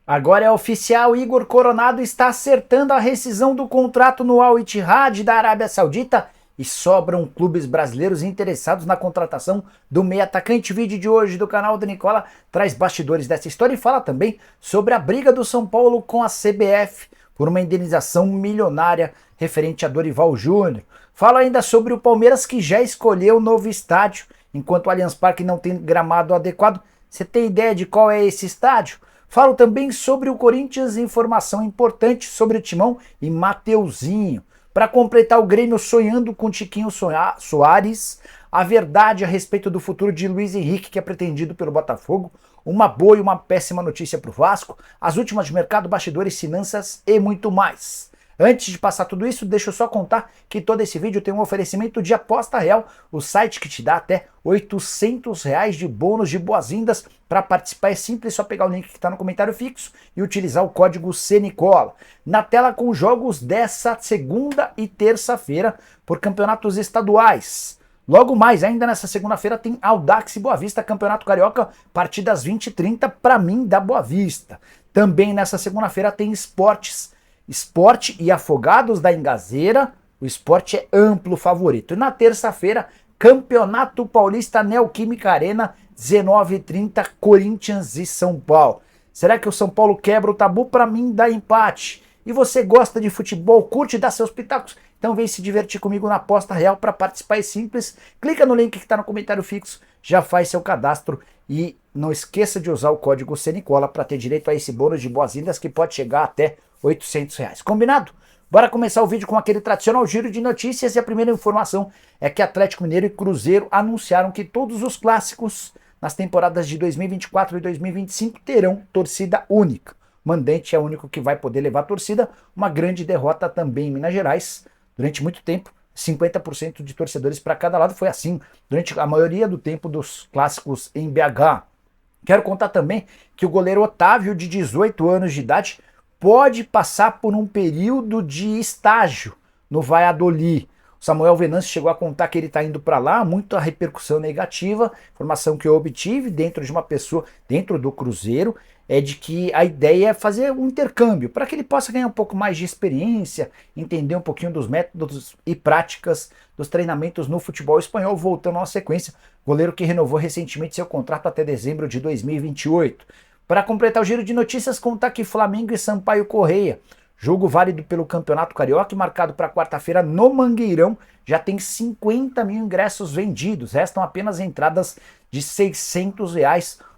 Agora é oficial, Igor Coronado está acertando a rescisão do contrato no Al Ittihad da Arábia Saudita e sobram clubes brasileiros interessados na contratação do meio atacante. O vídeo de hoje do canal do Nicola traz bastidores dessa história e fala também sobre a briga do São Paulo com a CBF por uma indenização milionária referente a Dorival Júnior. Fala ainda sobre o Palmeiras, que já escolheu o novo estádio, enquanto o Allianz Parque não tem gramado adequado. Você tem ideia de qual é esse estádio? Falo também sobre o Corinthians, informação importante sobre o Timão e Mateuzinho. Para completar, o Grêmio sonhando com Tiquinho Soares, a verdade a respeito do futuro de Luiz Henrique, que é pretendido pelo Botafogo, uma boa e uma péssima notícia para o Vasco, as últimas de mercado, bastidores, finanças e muito mais. Antes de passar tudo isso, deixa eu só contar que todo esse vídeo tem um oferecimento de Aposta Real, o site que te dá até R$ 800 de bônus de boas-vindas. Para participar é simples, só pegar o link que está no comentário fixo e utilizar o código CNICOLA. Na tela com jogos dessa segunda e terça-feira por campeonatos estaduais. Logo mais, ainda nessa segunda-feira, tem Audax e Boa Vista, Campeonato Carioca, partidas 20h30, para mim, da Boa Vista. Também nessa segunda-feira tem Sport e Afogados da Engazeira, o Sport é amplo favorito. E na terça-feira, Campeonato Paulista Neoquímica Arena, 19h30, Corinthians e São Paulo. Será que o São Paulo quebra o tabu? Para mim, dá empate. E você gosta de futebol, curte dar seus pitacos? Então vem se divertir comigo na Aposta Real. Para participar é simples, clica no link que está no comentário fixo, já faz seu cadastro e não esqueça de usar o código CNICOLA para ter direito a esse bônus de boas-vindas que pode chegar até R$ 800. Combinado? Bora começar o vídeo com aquele tradicional giro de notícias e a primeira informação é que Atlético Mineiro e Cruzeiro anunciaram que todos os clássicos nas temporadas de 2024 e 2025 terão torcida única. O mandante é o único que vai poder levar a torcida, uma grande derrota também em Minas Gerais. Durante muito tempo, 50% de torcedores para cada lado, foi assim durante a maioria do tempo dos clássicos em BH. Quero contar também que o goleiro Otávio, de 18 anos de idade, pode passar por um período de estágio no Valladolid. O Samuel Venâncio chegou a contar que ele está indo para lá, muita repercussão negativa. Informação que eu obtive dentro de uma pessoa, dentro do Cruzeiro, é de que a ideia é fazer um intercâmbio, para que ele possa ganhar um pouco mais de experiência, entender um pouquinho dos métodos e práticas dos treinamentos no futebol espanhol, voltando à sequência, goleiro que renovou recentemente seu contrato até dezembro de 2028. Para completar o giro de notícias, contar que Flamengo e Sampaio Corrêa, jogo válido pelo Campeonato Carioca, marcado para quarta-feira no Mangueirão, já tem 50 mil ingressos vendidos, restam apenas entradas de R$ 600.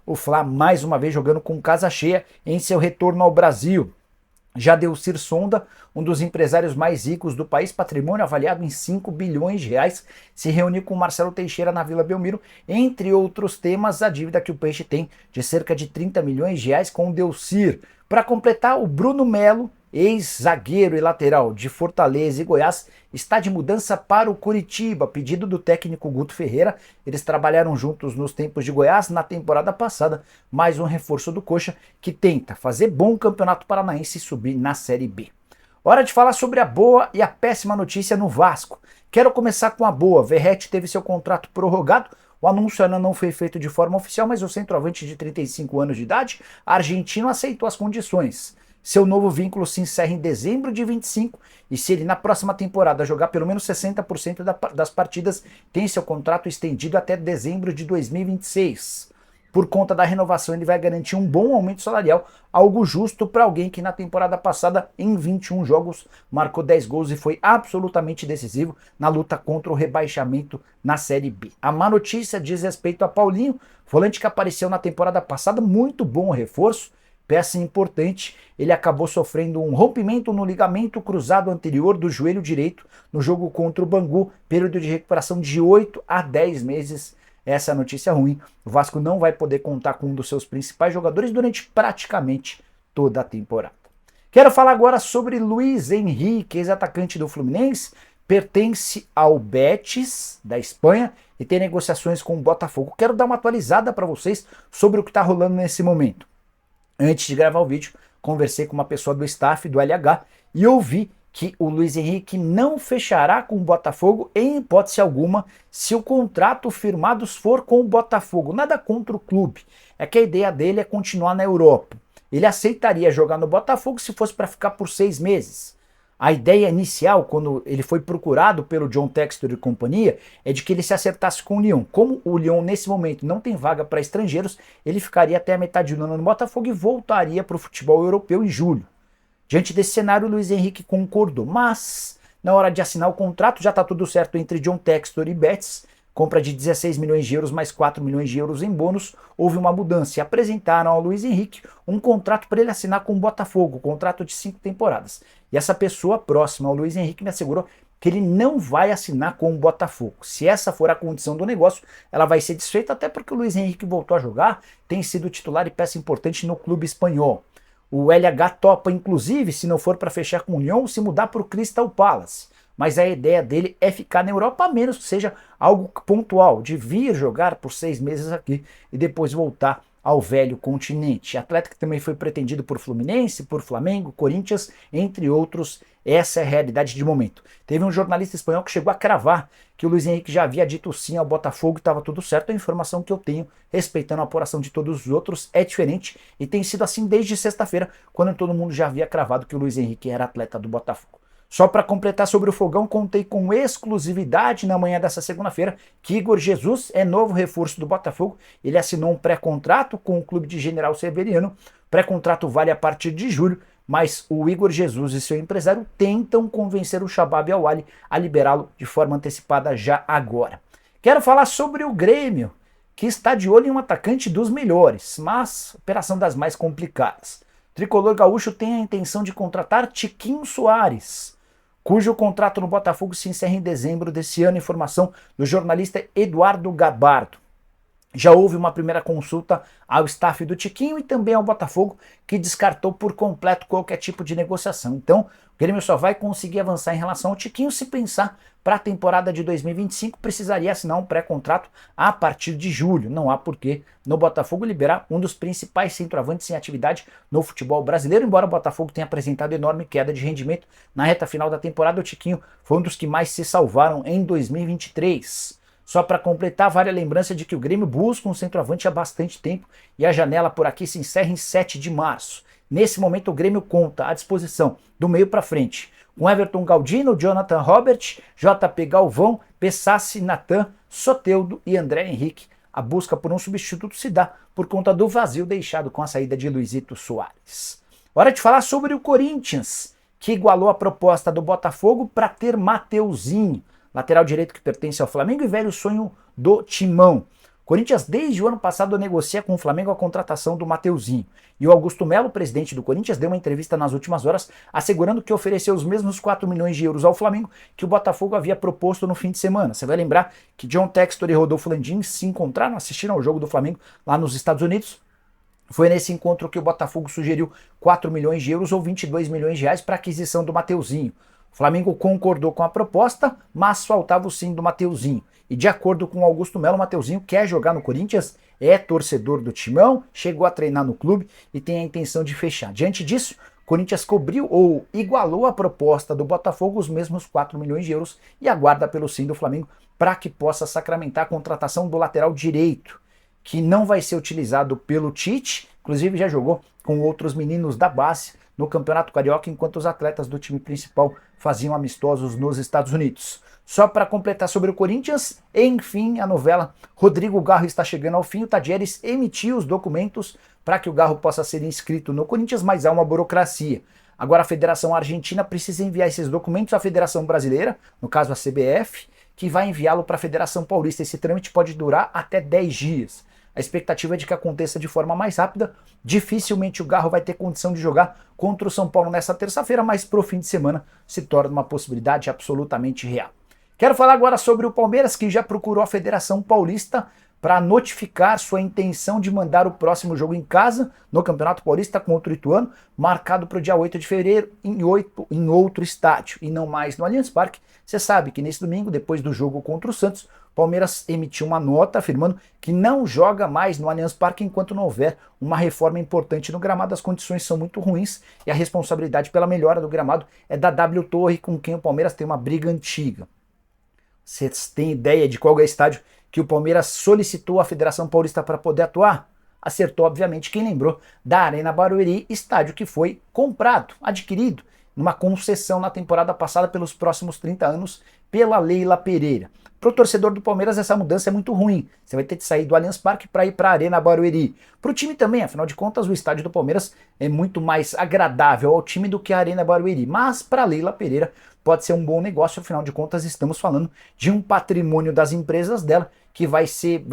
O Fla mais uma vez jogando com casa cheia em seu retorno ao Brasil. Jadelcir Sonda, um dos empresários mais ricos do país, patrimônio avaliado em 5 bilhões de reais, se reuniu com Marcelo Teixeira na Vila Belmiro, entre outros temas, a dívida que o Peixe tem de cerca de 30 milhões de reais com o Delcir. Para completar, o Bruno Melo, ex-zagueiro e lateral de Fortaleza e Goiás, está de mudança para o Curitiba, pedido do técnico Guto Ferreira. Eles trabalharam juntos nos tempos de Goiás na temporada passada, mais um reforço do Coxa que tenta fazer bom campeonato paranaense e subir na Série B. Hora de falar sobre a boa e a péssima notícia no Vasco. Quero começar com a boa. Verratti teve seu contrato prorrogado. O anúncio ainda não foi feito de forma oficial, mas o centroavante de 35 anos de idade, argentino, aceitou as condições. Seu novo vínculo se encerra em dezembro de 25 e se ele na próxima temporada jogar pelo menos 60% das partidas, tem seu contrato estendido até dezembro de 2026. Por conta da renovação, ele vai garantir um bom aumento salarial, algo justo para alguém que na temporada passada, em 21 jogos, marcou 10 gols e foi absolutamente decisivo na luta contra o rebaixamento na Série B. A má notícia diz respeito a Paulinho, volante que apareceu na temporada passada, muito bom reforço, peça importante. Ele acabou sofrendo um rompimento no ligamento cruzado anterior do joelho direito no jogo contra o Bangu, período de recuperação de 8 a 10 meses. Essa é a notícia ruim. O Vasco não vai poder contar com um dos seus principais jogadores durante praticamente toda a temporada. Quero falar agora sobre Luiz Henrique, ex-atacante do Fluminense, pertence ao Betis, da Espanha, e tem negociações com o Botafogo. Quero dar uma atualizada para vocês sobre o que está rolando nesse momento. Antes de gravar o vídeo, conversei com uma pessoa do staff do LH e ouvi que o Luiz Henrique não fechará com o Botafogo em hipótese alguma se o contrato firmado for com o Botafogo. Nada contra o clube. É que a ideia dele é continuar na Europa. ele aceitaria jogar no Botafogo se fosse para ficar por 6 meses. A ideia inicial, quando ele foi procurado pelo John Textor e companhia, é de que ele se acertasse com o Lyon. Como o Lyon nesse momento não tem vaga para estrangeiros, ele ficaria até a metade do ano no Botafogo e voltaria para o futebol europeu em julho. Diante desse cenário, o Luiz Henrique concordou, mas na hora de assinar o contrato já está tudo certo entre John Textor e Betis, compra de 16 milhões de euros mais 4 milhões de euros em bônus, houve uma mudança e apresentaram ao Luiz Henrique um contrato para ele assinar com o Botafogo, contrato de 5 temporadas. E essa pessoa próxima ao Luiz Henrique me assegurou que ele não vai assinar com o Botafogo. Se essa for a condição do negócio, ela vai ser desfeita, até porque o Luiz Henrique voltou a jogar, tem sido titular e peça importante no clube espanhol. O LH topa, inclusive, se não for para fechar com o Lyon, se mudar para o Crystal Palace. Mas a ideia dele é ficar na Europa, a menos que seja algo pontual, de vir jogar por 6 meses aqui e depois voltar ao velho continente. Atleta que também foi pretendido por Fluminense, por Flamengo, Corinthians, entre outros. Essa é a realidade de momento. Teve um jornalista espanhol que chegou a cravar que o Luiz Henrique já havia dito sim ao Botafogo e estava tudo certo. A informação que eu tenho, respeitando a apuração de todos os outros, é diferente e tem sido assim desde sexta-feira, quando todo mundo já havia cravado que o Luiz Henrique era atleta do Botafogo. Só para completar sobre o Fogão, contei com exclusividade na manhã dessa segunda-feira que Igor Jesus é novo reforço do Botafogo. Ele assinou um pré-contrato com o clube de General Severiano. Pré-contrato vale a partir de julho, mas o Igor Jesus e seu empresário tentam convencer o Shabab Al-Ahly a liberá-lo de forma antecipada já agora. Quero falar sobre o Grêmio, que está de olho em um atacante dos melhores, mas operação das mais complicadas. O tricolor gaúcho tem a intenção de contratar Tiquinho Soares, cujo contrato no Botafogo se encerra em dezembro desse ano, informação do jornalista Eduardo Gabardo. Já houve uma primeira consulta ao staff do Tiquinho e também ao Botafogo, que descartou por completo qualquer tipo de negociação. Então, o Grêmio só vai conseguir avançar em relação ao Tiquinho se pensar para a temporada de 2025, precisaria assinar um pré-contrato a partir de julho. Não há porquê no Botafogo liberar um dos principais centroavantes em atividade no futebol brasileiro, embora o Botafogo tenha apresentado enorme queda de rendimento na reta final da temporada. O Tiquinho foi um dos que mais se salvaram em 2023. Só para completar, vale a lembrança de que o Grêmio busca um centroavante há bastante tempo e a janela por aqui se encerra em 7 de março. Nesse momento o Grêmio conta à disposição do meio para frente com Everton Galdino, Jonathan Robert, JP Galvão, Pessassi, Natan, Soteldo e André Henrique. A busca por um substituto se dá por conta do vazio deixado com a saída de Luizito Soares. Hora de falar sobre o Corinthians, que igualou a proposta do Botafogo para ter Mateuzinho, lateral direito que pertence ao Flamengo e velho sonho do Timão. Corinthians, desde o ano passado, negocia com o Flamengo a contratação do Mateuzinho. E o Augusto Melo, presidente do Corinthians, deu uma entrevista nas últimas horas assegurando que ofereceu os mesmos 4 milhões de euros ao Flamengo que o Botafogo havia proposto no fim de semana. Você vai lembrar que John Textor e Rodolfo Landim se encontraram, assistiram ao jogo do Flamengo lá nos Estados Unidos. Foi nesse encontro que o Botafogo sugeriu 4 milhões de euros ou 22 milhões de reais para a aquisição do Mateuzinho. O Flamengo concordou com a proposta, mas faltava o sim do Mateuzinho. E de acordo com Augusto Melo, o Mateuzinho quer jogar no Corinthians, é torcedor do Timão, chegou a treinar no clube e tem a intenção de fechar. Diante disso, o Corinthians cobriu ou igualou a proposta do Botafogo, os mesmos 4 milhões de euros, e aguarda pelo sim do Flamengo para que possa sacramentar a contratação do lateral direito, que não vai ser utilizado pelo Tite, inclusive já jogou com outros meninos da base no Campeonato Carioca, enquanto os atletas do time principal faziam amistosos nos Estados Unidos. Só para completar sobre o Corinthians, enfim, a novela Rodrigo Garro está chegando ao fim. O Tadieres emitiu os documentos para que o Garro possa ser inscrito no Corinthians, mas há uma burocracia. Agora a Federação Argentina precisa enviar esses documentos à Federação Brasileira, no caso a CBF, que vai enviá-lo para a Federação Paulista. Esse trâmite pode durar até 10 dias. A expectativa é de que aconteça de forma mais rápida. Dificilmente o Garro vai ter condição de jogar contra o São Paulo nessa terça-feira, mas para o fim de semana se torna uma possibilidade absolutamente real. Quero falar agora sobre o Palmeiras, que já procurou a Federação Paulista para notificar sua intenção de mandar o próximo jogo em casa no Campeonato Paulista contra o Ituano, marcado para o dia 8 de fevereiro em outro estádio e não mais no Allianz Parque. Você sabe que nesse domingo, depois do jogo contra o Santos, o Palmeiras emitiu uma nota afirmando que não joga mais no Allianz Parque enquanto não houver uma reforma importante no gramado. As condições são muito ruins e a responsabilidade pela melhora do gramado é da W Torre, com quem o Palmeiras tem uma briga antiga. Vocês têm ideia de qual é o estádio que o Palmeiras solicitou à Federação Paulista para poder atuar? Acertou, obviamente, quem lembrou da Arena Barueri, estádio que foi comprado, adquirido, numa concessão na temporada passada pelos próximos 30 anos pela Leila Pereira. Para o torcedor do Palmeiras, essa mudança é muito ruim. Você vai ter que sair do Allianz Parque para ir para a Arena Barueri. Para o time também, afinal de contas, o estádio do Palmeiras é muito mais agradável ao time do que a Arena Barueri. Mas para a Leila Pereira pode ser um bom negócio, afinal de contas, estamos falando de um patrimônio das empresas dela que vai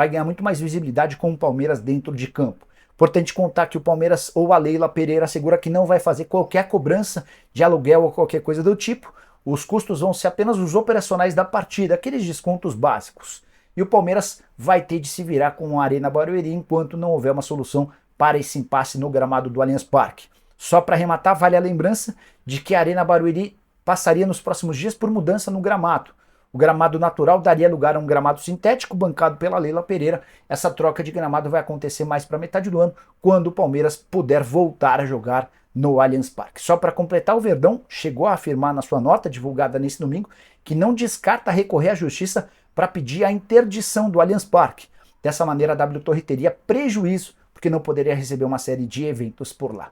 ganhar muito mais visibilidade com o Palmeiras dentro de campo. Importante contar que o Palmeiras ou a Leila Pereira assegura que não vai fazer qualquer cobrança de aluguel ou qualquer coisa do tipo. Os custos vão ser apenas os operacionais da partida, aqueles descontos básicos. E o Palmeiras vai ter de se virar com a Arena Barueri enquanto não houver uma solução para esse impasse no gramado do Allianz Parque. Só para arrematar, vale a lembrança de que a Arena Barueri passaria nos próximos dias por mudança no gramado. O gramado natural daria lugar a um gramado sintético bancado pela Leila Pereira. Essa troca de gramado vai acontecer mais para metade do ano, quando o Palmeiras puder voltar a jogar no Allianz Parque. Só para completar, o Verdão chegou a afirmar na sua nota divulgada nesse domingo que não descarta recorrer à justiça para pedir a interdição do Allianz Parque. Dessa maneira, a W Torre teria prejuízo, porque não poderia receber uma série de eventos por lá.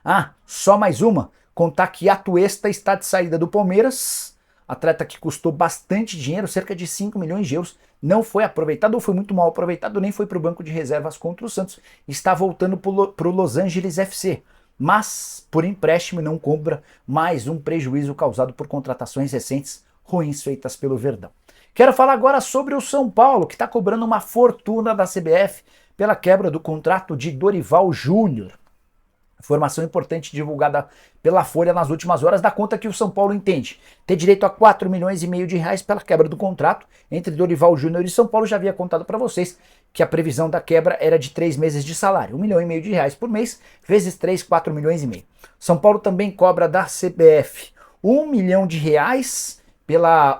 Ah, só mais uma. Contar que Atuesta está de saída do Palmeiras. Atleta que custou bastante dinheiro, cerca de 5 milhões de euros, não foi aproveitado ou foi muito mal aproveitado, nem foi para o banco de reservas contra o Santos, está voltando para o Los Angeles FC, mas por empréstimo não compra, mais um prejuízo causado por contratações recentes ruins feitas pelo Verdão. Quero falar agora sobre o São Paulo, que está cobrando uma fortuna da CBF pela quebra do contrato de Dorival Júnior. Informação importante divulgada pela Folha nas últimas horas dá conta que o São Paulo entende ter direito a 4 milhões e meio de reais pela quebra do contrato entre Dorival Júnior e São Paulo. Já havia contado para vocês que a previsão da quebra era de 3 meses de salário, 1 milhão e meio de reais por mês, vezes 3, 4 milhões e meio. São Paulo também cobra da CBF 1 milhão de reais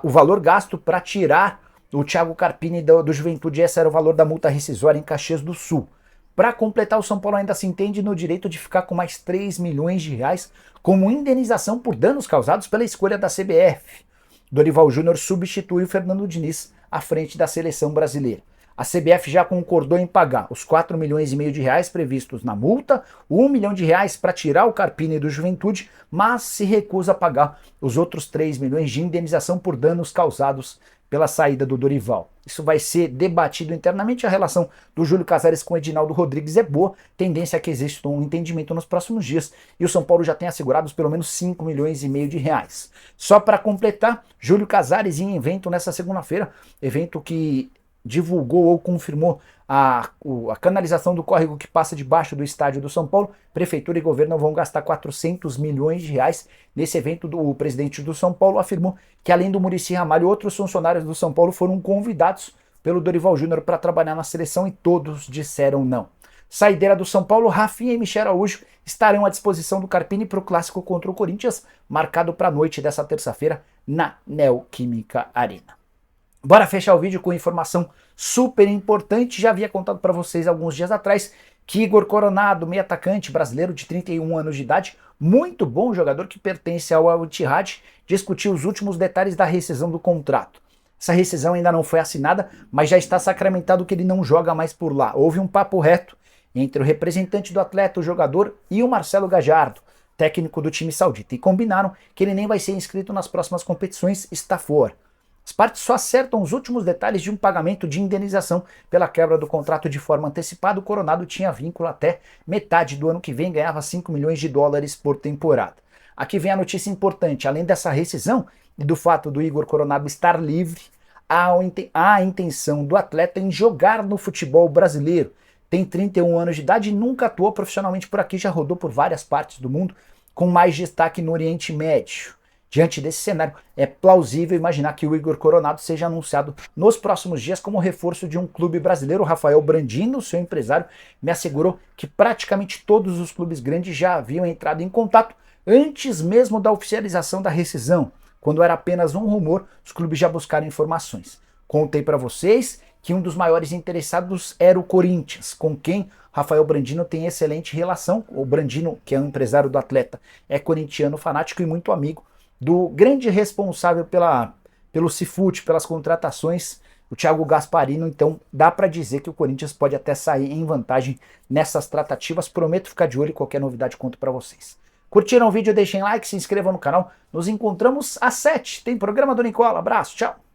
o valor gasto para tirar o Thiago Carpini do Juventude. Esse era o valor da multa rescisória em Caxias do Sul. Para completar, o São Paulo ainda se entende no direito de ficar com mais 3 milhões de reais como indenização por danos causados pela escolha da CBF. Dorival Júnior substitui o Fernando Diniz à frente da seleção brasileira. A CBF já concordou em pagar os 4 milhões e meio de reais previstos na multa, 1 milhão de reais para tirar o Carpini do Juventude, mas se recusa a pagar os outros 3 milhões de indenização por danos causados pela saída do Dorival. Isso vai ser debatido internamente. A relação do Júlio Casares com o Edinaldo Rodrigues é boa, tendência é que exista um entendimento nos próximos dias, e o São Paulo já tem assegurados pelo menos 5 milhões e meio de reais. Só para completar, Júlio Casares em evento nessa segunda-feira, evento que divulgou ou confirmou a canalização do córrego que passa debaixo do estádio do São Paulo. Prefeitura e governo vão gastar 400 milhões de reais. Nesse evento, o presidente do São Paulo afirmou que, além do Muricy Ramalho, outros funcionários do São Paulo foram convidados pelo Dorival Júnior para trabalhar na seleção e todos disseram não. Saideira do São Paulo, Rafinha e Michel Araújo estarão à disposição do Carpini para o clássico contra o Corinthians, marcado para a noite dessa terça-feira na Neoquímica Arena. Bora fechar o vídeo com informação super importante. Já havia contado para vocês alguns dias atrás que Igor Coronado, meio atacante brasileiro de 31 anos de idade, muito bom jogador que pertence ao Al-Ittihad, discutiu os últimos detalhes da rescisão do contrato. Essa rescisão ainda não foi assinada, mas já está sacramentado que ele não joga mais por lá. Houve um papo reto entre o representante do atleta, o jogador, e o Marcelo Gajardo, técnico do time saudita, e combinaram que ele nem vai ser inscrito nas próximas competições, está fora. As partes só acertam os últimos detalhes de um pagamento de indenização pela quebra do contrato de forma antecipada. O Coronado tinha vínculo até metade do ano que vem, ganhava 5 milhões de dólares por temporada. Aqui vem a notícia importante: além dessa rescisão e do fato do Igor Coronado estar livre, há a intenção do atleta em jogar no futebol brasileiro. Tem 31 anos de idade e nunca atuou profissionalmente por aqui, já rodou por várias partes do mundo, com mais destaque no Oriente Médio. Diante desse cenário, é plausível imaginar que o Igor Coronado seja anunciado nos próximos dias como reforço de um clube brasileiro. O Rafael Brandino, seu empresário, me assegurou que praticamente todos os clubes grandes já haviam entrado em contato antes mesmo da oficialização da rescisão. Quando era apenas um rumor, os clubes já buscaram informações. Contei para vocês que um dos maiores interessados era o Corinthians, com quem Rafael Brandino tem excelente relação. O Brandino, que é o empresário do atleta, é corintiano fanático e muito amigo do grande responsável pelo Cifute, pelas contratações o Thiago Gasparino, então dá para dizer que o Corinthians pode até sair em vantagem nessas tratativas. Prometo ficar de olho e qualquer novidade conto para vocês. Curtiram o vídeo, deixem like, se inscrevam no canal. Nos encontramos às 7. Tem programa do Nicola. Abraço, tchau.